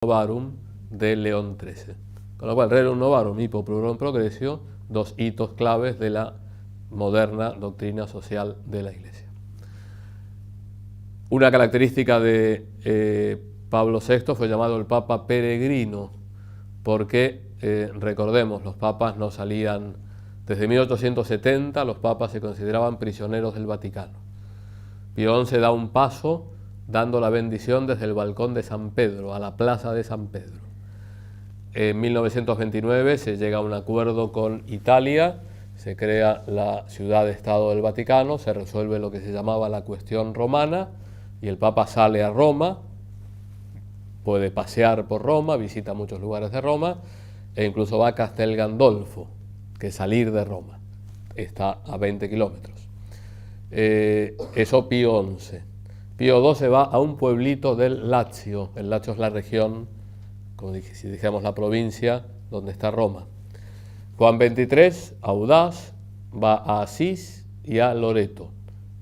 Novarum de León XIII. Con lo cual, Rerum Novarum y Populorum Progressio, dos hitos claves de la moderna doctrina social de la Iglesia. Una característica de Pablo VI fue llamado el Papa peregrino, porque, recordemos, los papas no salían, desde 1870 los papas se consideraban prisioneros del Vaticano. Pío XI da un paso dando la bendición desde el balcón de San Pedro, a la plaza de San Pedro. En 1929 se llega a un acuerdo con Italia, se crea la ciudad-estado del Vaticano, se resuelve lo que se llamaba la cuestión romana, y el Papa sale a Roma, puede pasear por Roma, visita muchos lugares de Roma, e incluso va a Castel Gandolfo, que es salir de Roma, está a 20 kilómetros. Eso Pío XI. Pío XII va a un pueblito del Lazio. El Lazio es la región, como si dijéramos la provincia, donde está Roma. Juan XXIII, audaz, va a Asís y a Loreto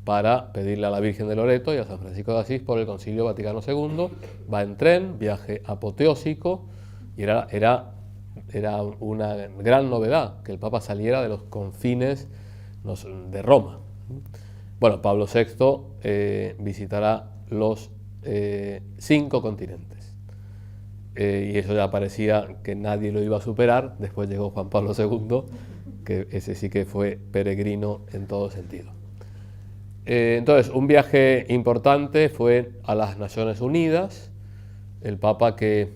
para pedirle a la Virgen de Loreto y a San Francisco de Asís por el Concilio Vaticano II. Va en tren, viaje apoteósico, y era una gran novedad que el Papa saliera de los confines de Roma. Bueno, Pablo VI visitará los 5 continentes. Y eso ya parecía que nadie lo iba a superar. Después llegó Juan Pablo II, que ese sí que fue peregrino en todo sentido. Entonces, un viaje importante fue a las Naciones Unidas, el Papa que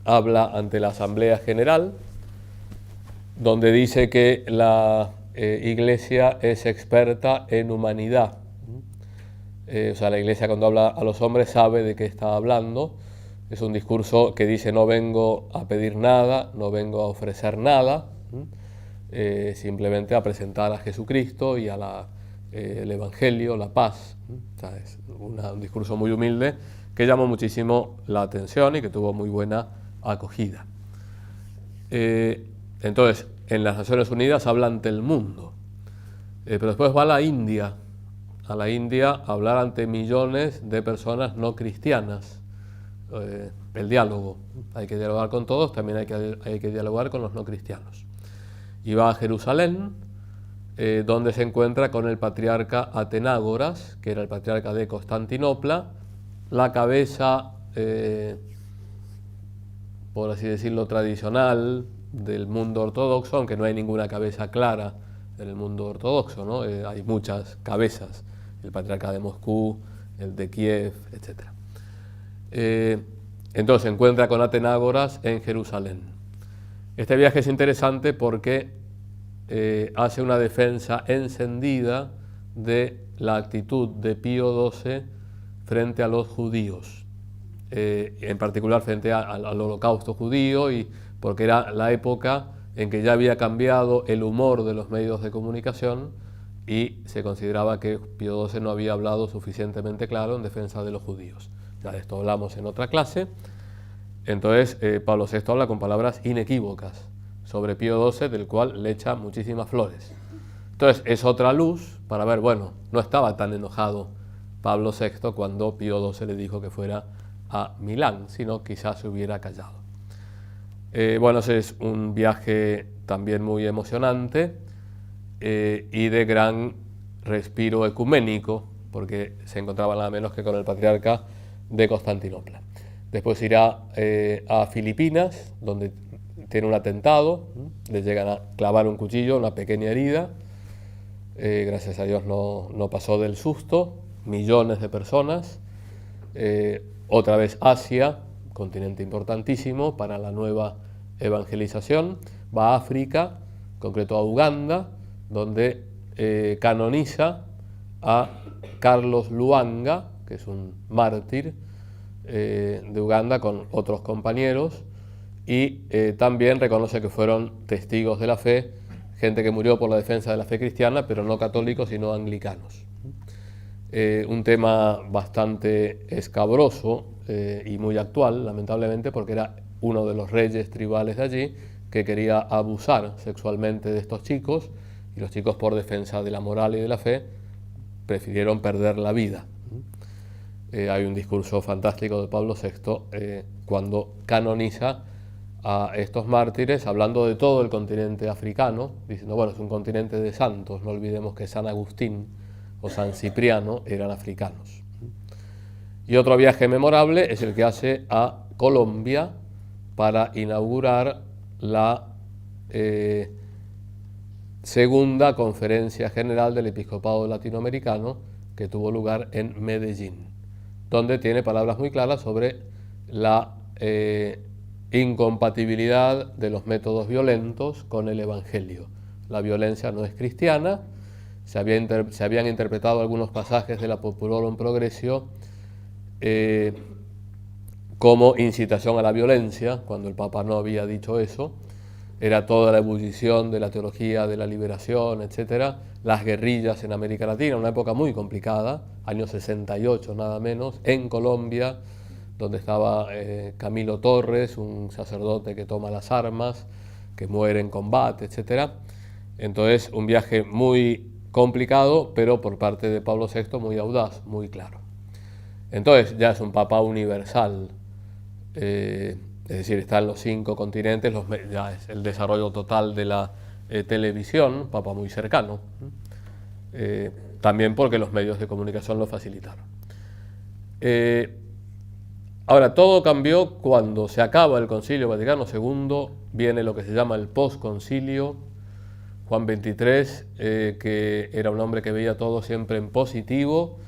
habla ante la Asamblea General, donde dice que la Iglesia es experta en humanidad. O sea, la Iglesia cuando habla a los hombres sabe de qué está hablando. Es un discurso que dice: no vengo a pedir nada, no vengo a ofrecer nada, simplemente a presentar a Jesucristo y a el Evangelio, la paz. O sea, es un discurso muy humilde que llamó muchísimo la atención y que tuvo muy buena acogida. Entonces, en las Naciones Unidas habla ante el mundo, pero después va a la India a hablar ante millones de personas no cristianas. El diálogo, hay que dialogar con todos, también hay que dialogar con los no cristianos. Y va a Jerusalén, donde se encuentra con el patriarca Atenágoras, que era el patriarca de Constantinopla, la cabeza, por así decirlo, tradicional del mundo ortodoxo, aunque no hay ninguna cabeza clara en el mundo ortodoxo, ¿no? Hay muchas cabezas, el patriarca de Moscú, el de Kiev, etc. Entonces se encuentra con Atenágoras en Jerusalén. Este viaje es interesante porque hace una defensa encendida de la actitud de Pío XII frente a los judíos, en particular frente al holocausto judío, y porque era la época en que ya había cambiado el humor de los medios de comunicación y se consideraba que Pío XII no había hablado suficientemente claro en defensa de los judíos. Ya de esto hablamos en otra clase. Entonces Pablo VI habla con palabras inequívocas sobre Pío XII, del cual le echa muchísimas flores. Entonces es otra luz para ver, bueno, no estaba tan enojado Pablo VI cuando Pío XII le dijo que fuera a Milán, sino quizás se hubiera callado. Bueno, ese es un viaje también muy emocionante y de gran respiro ecuménico, porque se encontraba nada menos que con el patriarca de Constantinopla. Después irá a Filipinas, donde tiene un atentado, le llegan a clavar un cuchillo, una pequeña herida, gracias a Dios no pasó del susto, millones de personas. Otra vez Asia, continente importantísimo para la nueva evangelización. Va a África, en concreto a Uganda, donde canoniza a Carlos Lwanga, que es un mártir de Uganda, con otros compañeros, y también reconoce que fueron testigos de la fe, gente que murió por la defensa de la fe cristiana, pero no católicos, sino anglicanos. Un tema bastante escabroso y muy actual, lamentablemente, porque era uno de los reyes tribales de allí que quería abusar sexualmente de estos chicos, y los chicos, por defensa de la moral y de la fe, prefirieron perder la vida. Hay un discurso fantástico de Pablo VI cuando canoniza a estos mártires, hablando de todo el continente africano, diciendo, bueno, es un continente de santos, no olvidemos que San Agustín o San Cipriano eran africanos. Y otro viaje memorable es el que hace a Colombia para inaugurar la segunda conferencia general del episcopado latinoamericano que tuvo lugar en Medellín, donde tiene palabras muy claras sobre la incompatibilidad de los métodos violentos con el Evangelio. La violencia no es cristiana. Se habían interpretado algunos pasajes de la Populorum Progressio como incitación a la violencia, cuando el Papa no había dicho eso. Era toda la ebullición de la teología de la liberación, etc. Las guerrillas en América Latina, una época muy complicada, año 68 nada menos, en Colombia, donde estaba Camilo Torres, un sacerdote que toma las armas, que muere en combate, etc. Entonces, un viaje muy complicado, pero por parte de Pablo VI muy audaz, muy claro. Entonces, ya es un papa universal, es decir, está en los 5 continentes, ya es el desarrollo total de la televisión, papa muy cercano, también porque los medios de comunicación lo facilitaron. Ahora, todo cambió cuando se acaba el Concilio Vaticano II, viene lo que se llama el posconcilio. Juan XXIII, que era un hombre que veía todo siempre en positivo,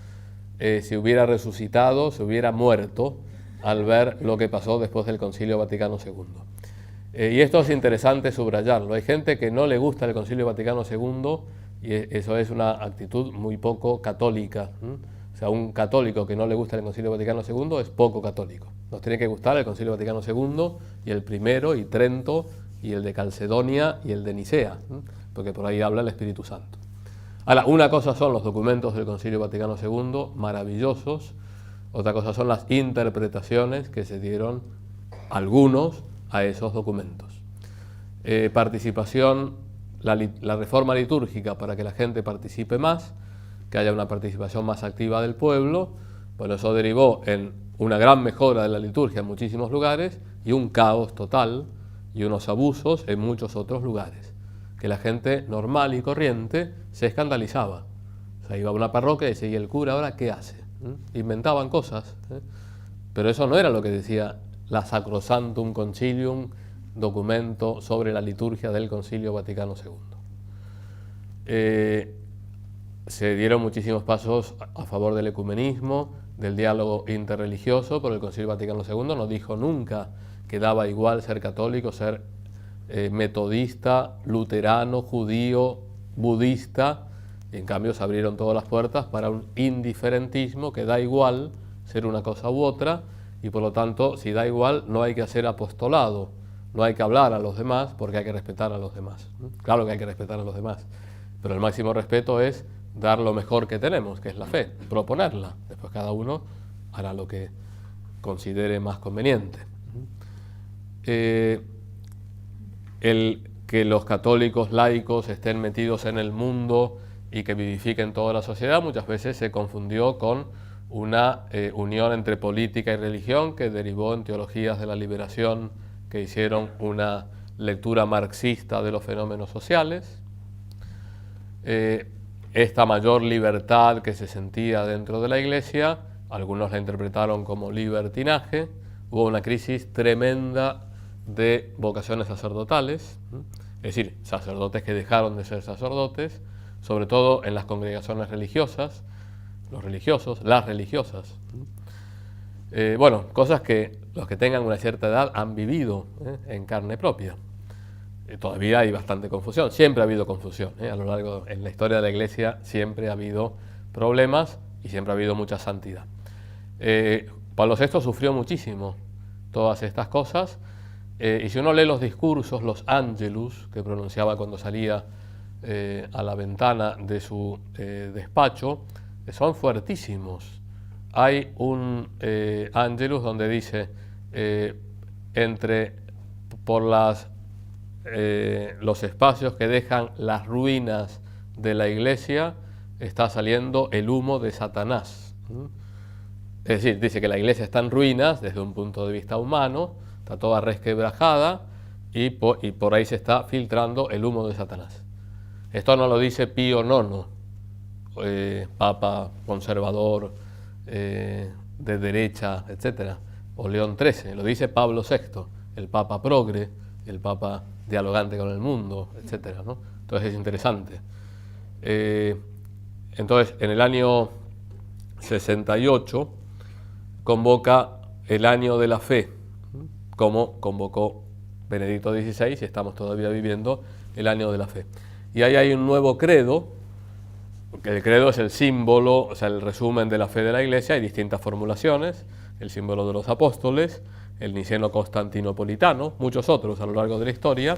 se hubiera resucitado, se hubiera muerto al ver lo que pasó después del Concilio Vaticano II. Y esto es interesante subrayarlo. Hay gente que no le gusta el Concilio Vaticano II y eso es una actitud muy poco católica. O sea, un católico que no le gusta el Concilio Vaticano II es poco católico. Nos tiene que gustar el Concilio Vaticano II y el primero, y Trento, y el de Calcedonia, y el de Nicea, porque por ahí habla el Espíritu Santo. Ahora, una cosa son los documentos del Concilio Vaticano II, maravillosos, otra cosa son las interpretaciones que se dieron algunos a esos documentos. Participación, la reforma litúrgica para que la gente participe más, que haya una participación más activa del pueblo. Bueno, eso derivó en una gran mejora de la liturgia en muchísimos lugares y un caos total y unos abusos en muchos otros lugares, que la gente normal y corriente se escandalizaba. O sea, iba a una parroquia y decía, ¿y el cura ahora qué hace? Inventaban cosas, pero eso no era lo que decía la Sacrosanctum Concilium, documento sobre la liturgia del Concilio Vaticano II. Se dieron muchísimos pasos a favor del ecumenismo, del diálogo interreligioso, pero el Concilio Vaticano II no dijo nunca que daba igual ser católico, ser metodista, luterano, judío, budista, y en cambio se abrieron todas las puertas para un indiferentismo que da igual ser una cosa u otra, y por lo tanto, si da igual, no hay que hacer apostolado, no hay que hablar a los demás porque hay que respetar a los demás. Claro que hay que respetar a los demás, pero el máximo respeto es dar lo mejor que tenemos, que es la fe, proponerla. Después cada uno hará lo que considere más conveniente. El que los católicos laicos estén metidos en el mundo y que vivifiquen toda la sociedad muchas veces se confundió con una unión entre política y religión que derivó en teologías de la liberación que hicieron una lectura marxista de los fenómenos sociales. Esta mayor libertad que se sentía dentro de la Iglesia, algunos la interpretaron como libertinaje. Hubo una crisis tremenda de vocaciones sacerdotales, es decir, sacerdotes que dejaron de ser sacerdotes, sobre todo en las congregaciones religiosas, los religiosos, las religiosas. Bueno, cosas que los que tengan una cierta edad han vivido en carne propia. Todavía hay bastante confusión, siempre ha habido confusión, a lo largo, en la historia de la Iglesia siempre ha habido problemas y siempre ha habido mucha santidad. Pablo VI sufrió muchísimo todas estas cosas, y si uno lee los discursos, los Angelus, que pronunciaba cuando salía a la ventana de su despacho, son fuertísimos. Hay un Angelus donde dice, por los espacios que dejan las ruinas de la Iglesia está saliendo el humo de Satanás. Es decir, dice que la iglesia está en ruinas desde un punto de vista humano, está toda resquebrajada y por ahí se está filtrando el humo de Satanás. Esto no lo dice Pío IX, papa conservador, de derecha, etcétera, o León XIII, lo dice Pablo VI, el papa progre, el papa dialogante con el mundo, etcétera, ¿no? Entonces es interesante. Entonces, en el año 68 convoca el año de la fe, como convocó Benedicto XVI, y estamos todavía viviendo el año de la fe. Y ahí hay un nuevo credo, que el credo es el símbolo, o sea, el resumen de la fe de la Iglesia. Hay distintas formulaciones: el símbolo de los apóstoles, el niceno-constantinopolitano, muchos otros a lo largo de la historia.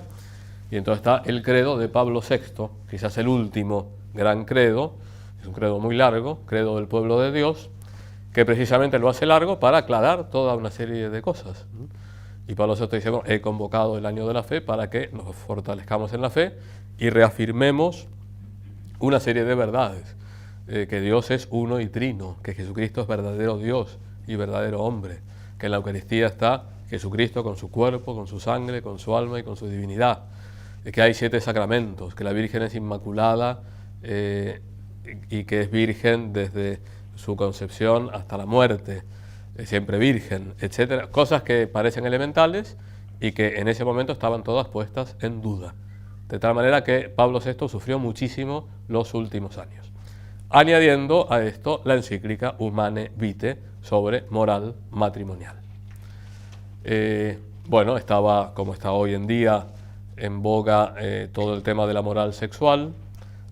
Y entonces está el credo de Pablo VI, quizás el último gran credo, es un credo muy largo, credo del pueblo de Dios, que precisamente lo hace largo para aclarar toda una serie de cosas. Y Pablo VI dice, bueno, he convocado el año de la fe para que nos fortalezcamos en la fe y reafirmemos una serie de verdades, que Dios es uno y trino, que Jesucristo es verdadero Dios y verdadero hombre, que en la Eucaristía está Jesucristo con su cuerpo, con su sangre, con su alma y con su divinidad, que hay 7 sacramentos, que la Virgen es inmaculada y que es virgen desde su concepción hasta la muerte, siempre virgen, etcétera, cosas que parecen elementales y que en ese momento estaban todas puestas en duda. De tal manera que Pablo VI sufrió muchísimo los últimos años. Añadiendo a esto la encíclica Humane Vitae sobre moral matrimonial. Bueno, estaba, como está hoy en día, en boga todo el tema de la moral sexual,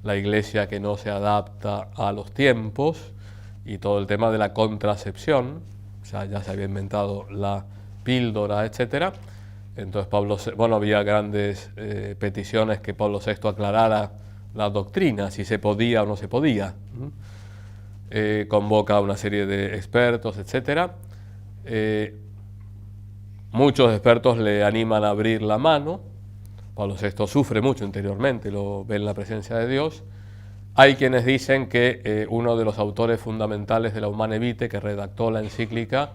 la Iglesia que no se adapta a los tiempos y todo el tema de la contracepción. O sea, ya se había inventado la píldora, etcétera. Entonces había grandes peticiones que Pablo VI aclarara la doctrina, si se podía o no se podía. Convoca a una serie de expertos, etcétera. Muchos expertos le animan a abrir la mano. Pablo VI sufre mucho interiormente, lo ve en la presencia de Dios. Hay quienes dicen que uno de los autores fundamentales de la Humane Vitae, que redactó la encíclica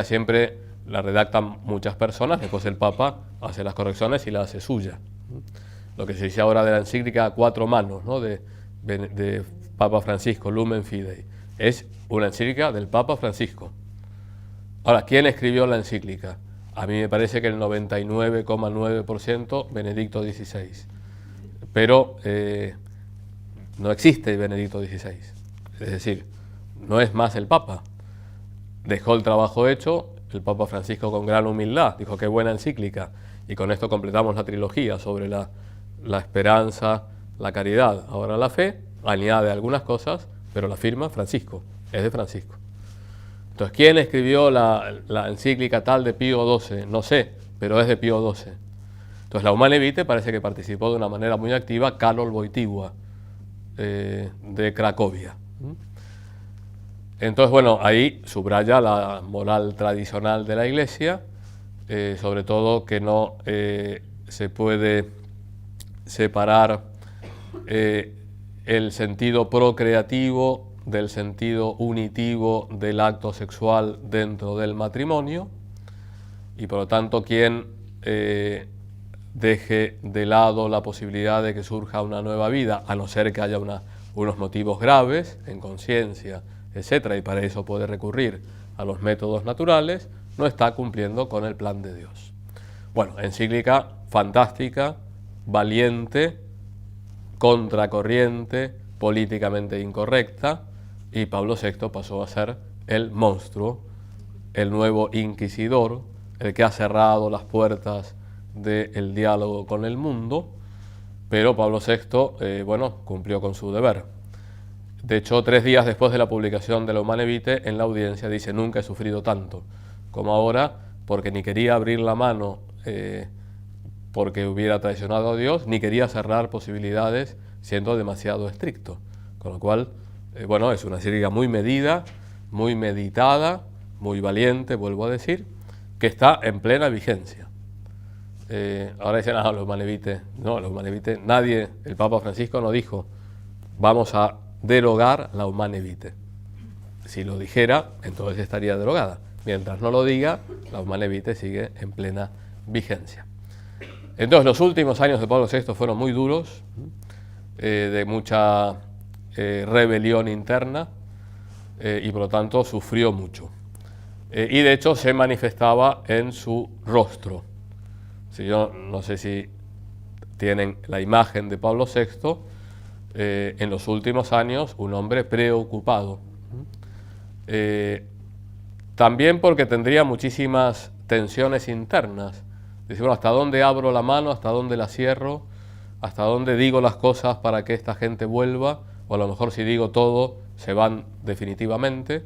siempre la redactan muchas personas, después el Papa hace las correcciones y la hace suya. Lo que se dice ahora de la encíclica a 4 manos, ¿no? de Papa Francisco, Lumen Fidei, es una encíclica del Papa Francisco. Ahora, ¿quién escribió la encíclica? A mí me parece que el 99,9% Benedicto XVI, pero no existe Benedicto XVI, es decir, no es más el Papa. Dejó el trabajo hecho, el Papa Francisco con gran humildad dijo qué buena encíclica, y con esto completamos la trilogía sobre la esperanza, la caridad, ahora la fe, añade algunas cosas, pero la firma Francisco, es de Francisco. Entonces, ¿quién escribió la encíclica tal de Pío XII? No sé, pero es de Pío XII. Entonces, la Humane Vitae parece que participó de una manera muy activa Karol Wojtyła, de Cracovia. Entonces, bueno, ahí subraya la moral tradicional de la Iglesia, sobre todo que no se puede separar el sentido procreativo del sentido unitivo del acto sexual dentro del matrimonio, y por lo tanto quien deje de lado la posibilidad de que surja una nueva vida, a no ser que haya unos motivos graves en conciencia, etcétera, y para eso puede recurrir a los métodos naturales, no está cumpliendo con el plan de Dios. Bueno, encíclica fantástica, valiente, contracorriente, políticamente incorrecta, y Pablo VI pasó a ser el monstruo, el nuevo inquisidor, el que ha cerrado las puertas del diálogo con el mundo, pero Pablo VI, cumplió con su deber. De hecho, 3 días después de la publicación de la Humane Vitae, en la audiencia dice: nunca he sufrido tanto como ahora, porque ni quería abrir la mano porque hubiera traicionado a Dios, ni quería cerrar posibilidades siendo demasiado estricto. Con lo cual, es una encíclica muy medida, muy meditada, muy valiente, vuelvo a decir, que está en plena vigencia. Ahora dicen, la Humane Vitae. No, la Humane Vitae, el Papa Francisco no dijo, vamos a derogar la Humane Vitae. si lo dijera, entonces estaría derogada. Mientras no lo diga, la Humanae Vitae sigue en plena vigencia. Entonces, los últimos años de Pablo VI fueron muy duros, de mucha rebelión interna, y por lo tanto sufrió mucho. Y de hecho se manifestaba en su rostro. Si yo no sé si tienen la imagen de Pablo VI, en los últimos años un hombre preocupado. También porque tendría muchísimas tensiones internas. Dice, bueno, ¿hasta dónde abro la mano? ¿Hasta dónde la cierro? ¿Hasta dónde digo las cosas para que esta gente vuelva? O a lo mejor si digo todo, se van definitivamente.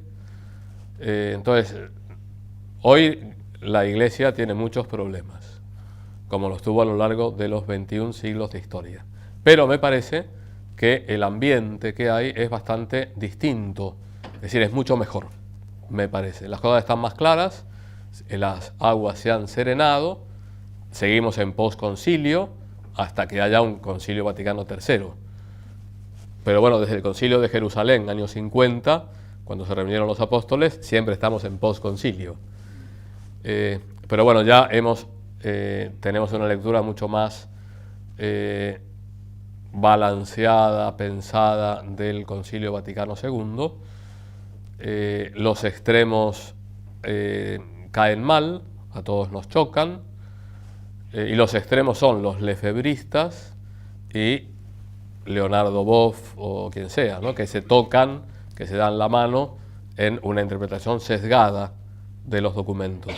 Entonces, hoy la Iglesia tiene muchos problemas, como los tuvo a lo largo de los 21 siglos de historia. Pero me parece que el ambiente que hay es bastante distinto, es decir, es mucho mejor, me parece. Las cosas están más claras, las aguas se han serenado, seguimos en posconcilio hasta que haya un concilio Vaticano III. Pero bueno, desde el concilio de Jerusalén, años 50, cuando se reunieron los apóstoles, siempre estamos en posconcilio. Pero bueno, ya tenemos una lectura mucho más balanceada, pensada del Concilio Vaticano II. Los extremos caen mal, a todos nos chocan, y los extremos son los lefebristas y Leonardo Boff o quien sea, ¿no? Que se tocan, que se dan la mano en una interpretación sesgada de los documentos.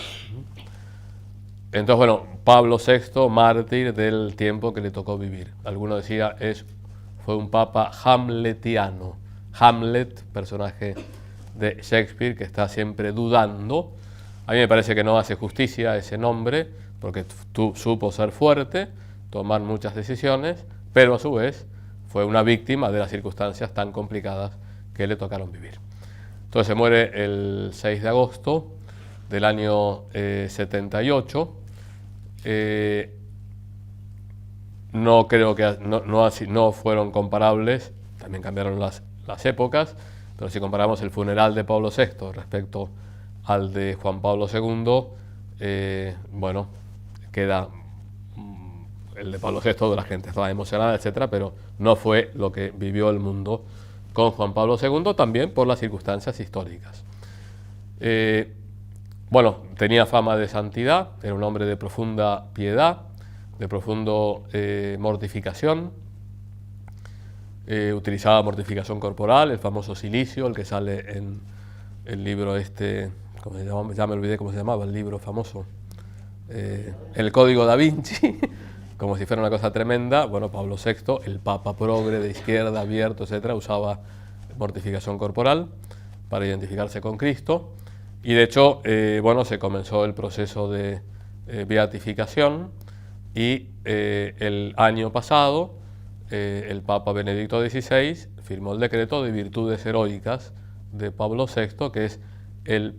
Entonces, bueno, Pablo VI, mártir del tiempo que le tocó vivir. Alguno decía, fue un papa hamletiano. Hamlet, personaje de Shakespeare, que está siempre dudando. A mí me parece que no hace justicia a ese nombre, porque supo ser fuerte, tomar muchas decisiones, pero a su vez fue una víctima de las circunstancias tan complicadas que le tocaron vivir. Entonces se muere el 6 de agosto del año 78. No creo que no fueron comparables, también cambiaron las épocas, pero si comparamos el funeral de Pablo VI respecto al de Juan Pablo II, bueno, queda el de Pablo VI, la gente estaba emocionada, etcétera, pero no fue lo que vivió el mundo con Juan Pablo II, también por las circunstancias históricas. Bueno, tenía fama de santidad, era un hombre de profunda piedad, de profundo mortificación, utilizaba mortificación corporal, el famoso cilicio, el que sale en el libro ¿cómo se llama? Ya me olvidé cómo se llamaba el libro famoso, el Código da Vinci, como si fuera una cosa tremenda. Bueno, Pablo VI, el papa progre de izquierda, abierto, etcétera, usaba mortificación corporal para identificarse con Cristo. Y de hecho, bueno, se comenzó el proceso de beatificación y el año pasado el Papa Benedicto XVI firmó el decreto de virtudes heroicas de Pablo VI, que es el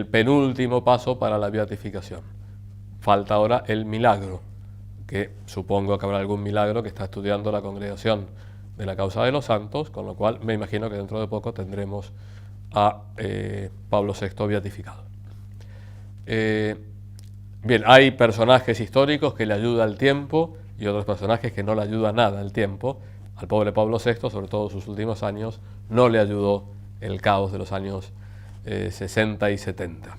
penúltimo paso para la beatificación. Falta ahora el milagro, que supongo que habrá algún milagro que está estudiando la Congregación de la Causa de los Santos, con lo cual me imagino que dentro de poco tendremos a Pablo VI beatificado. Bien, hay personajes históricos que le ayuda el tiempo y otros personajes que no le ayuda nada el tiempo. Al pobre Pablo VI, sobre todo en sus últimos años, no le ayudó el caos de los años 60 y 70.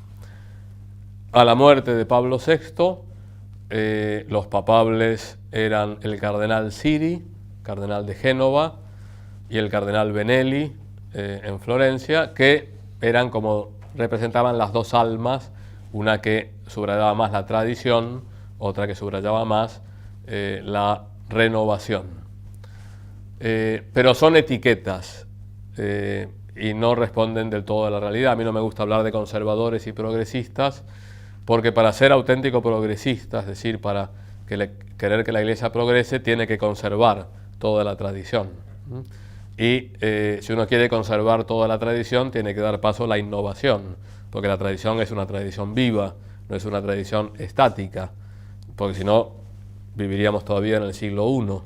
A la muerte de Pablo VI, los papables eran el cardenal Siri, cardenal de Génova, y el cardenal Benelli, en Florencia, que eran como representaban las dos almas, una que subrayaba más la tradición, otra que subrayaba más la renovación. Pero son etiquetas y no responden del todo a la realidad. A mí no me gusta hablar de conservadores y progresistas, porque para ser auténtico progresista, es decir, para querer que la Iglesia progrese, tiene que conservar toda la tradición. Y si uno quiere conservar toda la tradición, tiene que dar paso a la innovación, porque la tradición es una tradición viva, no es una tradición estática, porque si no, viviríamos todavía en el siglo I.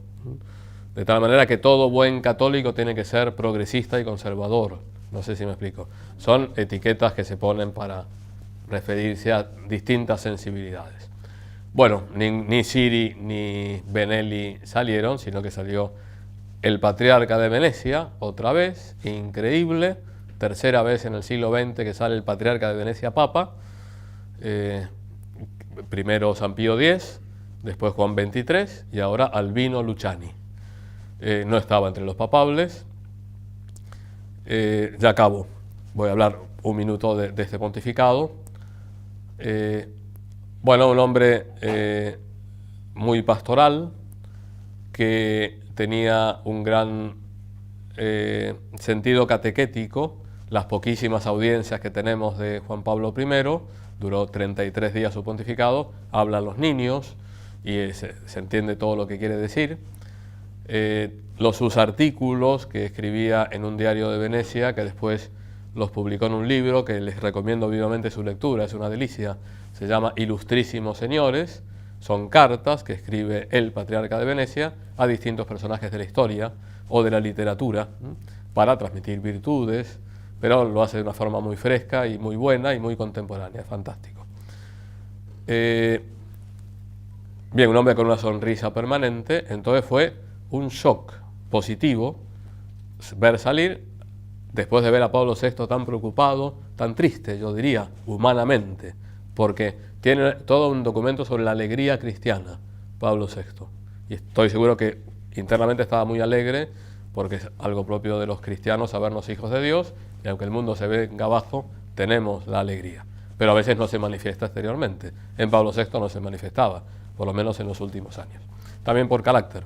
De tal manera que todo buen católico tiene que ser progresista y conservador, No sé si me explico. Son etiquetas que se ponen para referirse a distintas sensibilidades. Bueno, ni Siri ni Benelli salieron, sino que salió el patriarca de Venecia, otra vez, increíble, tercera vez en el siglo XX que sale el patriarca de Venecia papa, primero San Pío X, después Juan XXIII y ahora Albino Luciani. No estaba entre los papables. Ya acabo, voy a hablar un minuto de este pontificado. Bueno, un hombre muy pastoral, que tenía un gran sentido catequético. Las poquísimas audiencias que tenemos de Juan Pablo I, duró 33 días su pontificado, habla a los niños y se entiende todo lo que quiere decir. Sus artículos que escribía en un diario de Venecia, que después los publicó en un libro que les recomiendo vivamente su lectura, es una delicia, se llama Ilustrísimos Señores. Son cartas que escribe el patriarca de Venecia a distintos personajes de la historia o de la literatura para transmitir virtudes, pero lo hace de una forma muy fresca y muy buena y muy contemporánea, fantástico. Bien, un hombre con una sonrisa permanente, entonces fue un shock positivo ver salir, después de ver a Pablo VI tan preocupado, tan triste, yo diría, humanamente, porque tiene todo un documento sobre la alegría cristiana, Pablo VI. Y estoy seguro que internamente estaba muy alegre, porque es algo propio de los cristianos sabernos hijos de Dios, y aunque el mundo se venga abajo, tenemos la alegría. Pero a veces no se manifiesta exteriormente. En Pablo VI no se manifestaba, por lo menos en los últimos años. También por carácter.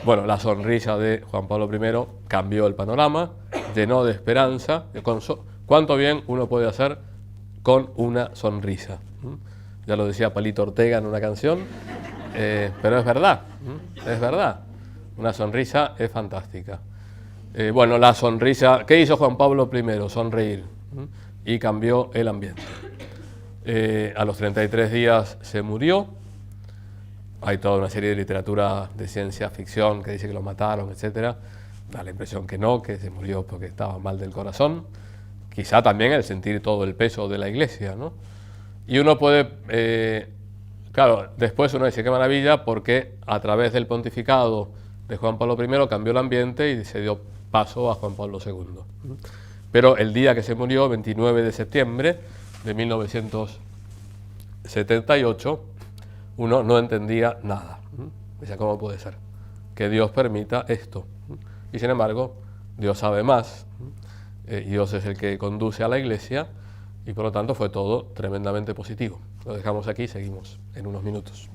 Bueno, la sonrisa de Juan Pablo I cambió el panorama, llenó de esperanza. ¿Cuánto bien uno puede hacer con una sonrisa? Ya lo decía Palito Ortega en una canción, pero es verdad, es verdad. Una sonrisa es fantástica. Bueno, la sonrisa, ¿qué hizo Juan Pablo I? Sonreír, y cambió el ambiente. A los 33 días se murió. Hay toda una serie de literatura de ciencia ficción que dice que lo mataron, etc. Da la impresión que no, que se murió porque estaba mal del corazón. Quizá también el sentir todo el peso de la Iglesia, ¿no? Y uno puede, claro, después uno dice qué maravilla, porque a través del pontificado de Juan Pablo I cambió el ambiente y se dio paso a Juan Pablo II. Pero el día que se murió, 29 de septiembre de 1978, uno no entendía nada. Decía, ¿cómo puede ser que Dios permita esto? Y sin embargo, Dios sabe más. Dios es el que conduce a la Iglesia y por lo tanto fue todo tremendamente positivo. Lo dejamos aquí y seguimos en unos minutos.